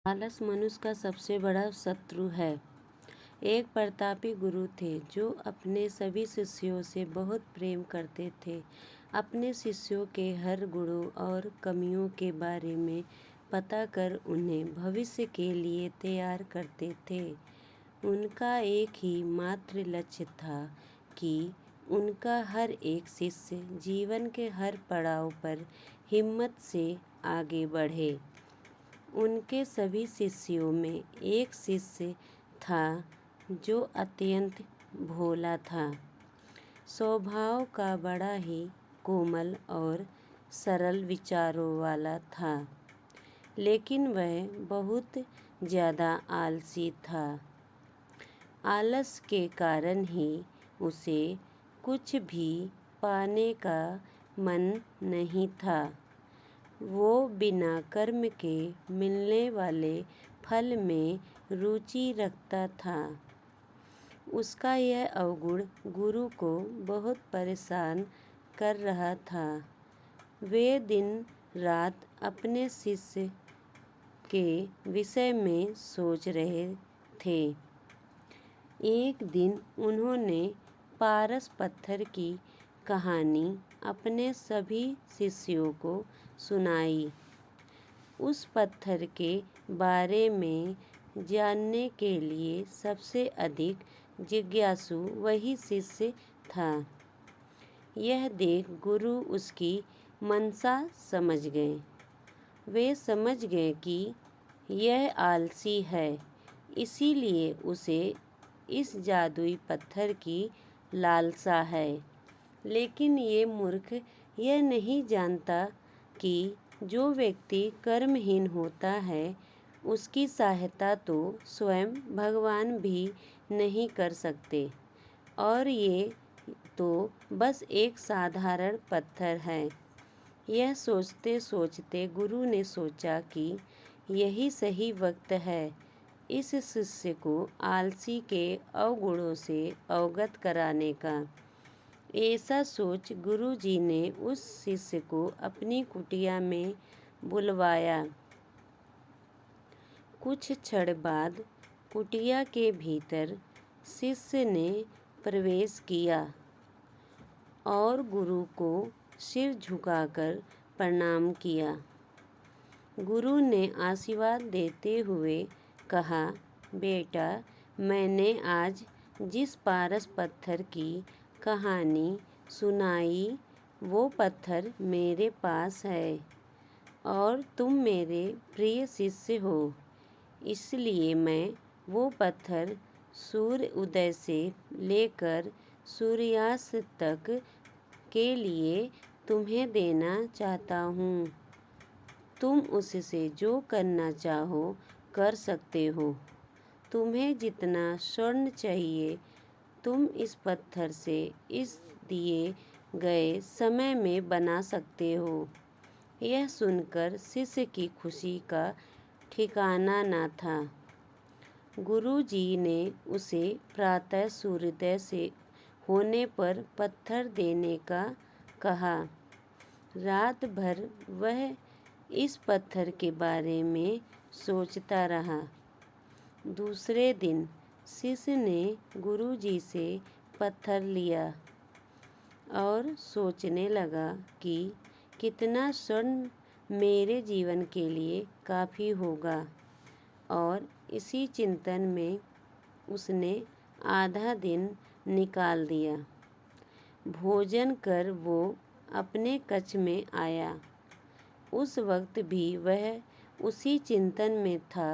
आलस मनुष्य का सबसे बड़ा शत्रु है। एक प्रतापी गुरु थे जो अपने सभी शिष्यों से बहुत प्रेम करते थे। अपने शिष्यों के हर गुणों और कमियों के बारे में पता कर उन्हें भविष्य के लिए तैयार करते थे। उनका एक ही मात्र लक्ष्य था कि उनका हर एक शिष्य जीवन के हर पड़ाव पर हिम्मत से आगे बढ़े। उनके सभी शिष्यों में एक शिष्य था जो अत्यंत भोला था, स्वभाव का बड़ा ही कोमल और सरल विचारों वाला था, लेकिन वह बहुत ज़्यादा आलसी था। आलस के कारण ही उसे कुछ भी पाने का मन नहीं था। वो बिना कर्म के मिलने वाले फल में रुचि रखता था। उसका यह अवगुण गुरु को बहुत परेशान कर रहा था। वे दिन रात अपने शिष्य के विषय में सोच रहे थे। एक दिन उन्होंने पारस पत्थर की कहानी अपने सभी शिष्यों को सुनाई। उस पत्थर के बारे में जानने के लिए सबसे अधिक जिज्ञासु वही शिष्य था। यह देख गुरु उसकी मंशा समझ गए। वे समझ गए कि यह आलसी है, इसीलिए उसे इस जादुई पत्थर की लालसा है। लेकिन ये मूर्ख यह नहीं जानता कि जो व्यक्ति कर्महीन होता है उसकी सहायता तो स्वयं भगवान भी नहीं कर सकते, और ये तो बस एक साधारण पत्थर है। यह सोचते सोचते गुरु ने सोचा कि यही सही वक्त है इस शिष्य को आलसी के अवगुणों से अवगत कराने का। ऐसा सोच गुरु जी ने उस शिष्य को अपनी कुटिया में बुलवाया। कुछ क्षण बाद कुटिया के भीतर शिष्य ने प्रवेश किया और गुरु को सिर झुकाकर प्रणाम किया। गुरु ने आशीर्वाद देते हुए कहा, बेटा, मैंने आज जिस पारस पत्थर की कहानी सुनाई वो पत्थर मेरे पास है और तुम मेरे प्रिय शिष्य हो, इसलिए मैं वो पत्थर सूर्य उदय से लेकर सूर्यास्त तक के लिए तुम्हें देना चाहता हूँ। तुम उससे जो करना चाहो कर सकते हो। तुम्हें जितना स्वर्ण चाहिए तुम इस पत्थर से इस दिए गए समय में बना सकते हो। यह सुनकर शिष्य की खुशी का ठिकाना न था। गुरु जी ने उसे प्रातः सूर्योदय से होने पर पत्थर देने का कहा। रात भर वह इस पत्थर के बारे में सोचता रहा। दूसरे दिन शिष्य ने गुरु जी से पत्थर लिया और सोचने लगा कि कितना स्वर्ण मेरे जीवन के लिए काफ़ी होगा, और इसी चिंतन में उसने आधा दिन निकाल दिया। भोजन कर वो अपने कक्ष में आया। उस वक्त भी वह उसी चिंतन में था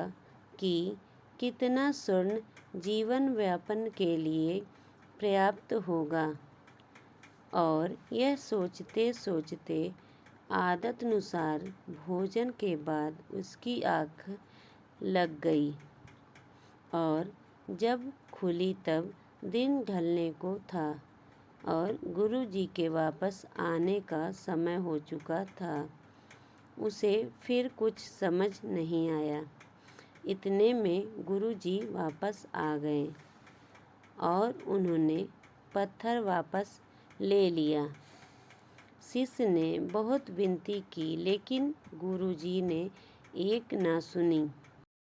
कि कितना स्वर्ण जीवन व्यापन के लिए पर्याप्त होगा, और यह सोचते सोचते आदतनुसार भोजन के बाद उसकी आँख लग गई, और जब खुली तब दिन ढलने को था और गुरु जी के वापस आने का समय हो चुका था। उसे फिर कुछ समझ नहीं आया। इतने में गुरु जी वापस आ गए और उन्होंने पत्थर वापस ले लिया। शिष्य ने बहुत विनती की, लेकिन गुरु जी ने एक ना सुनी।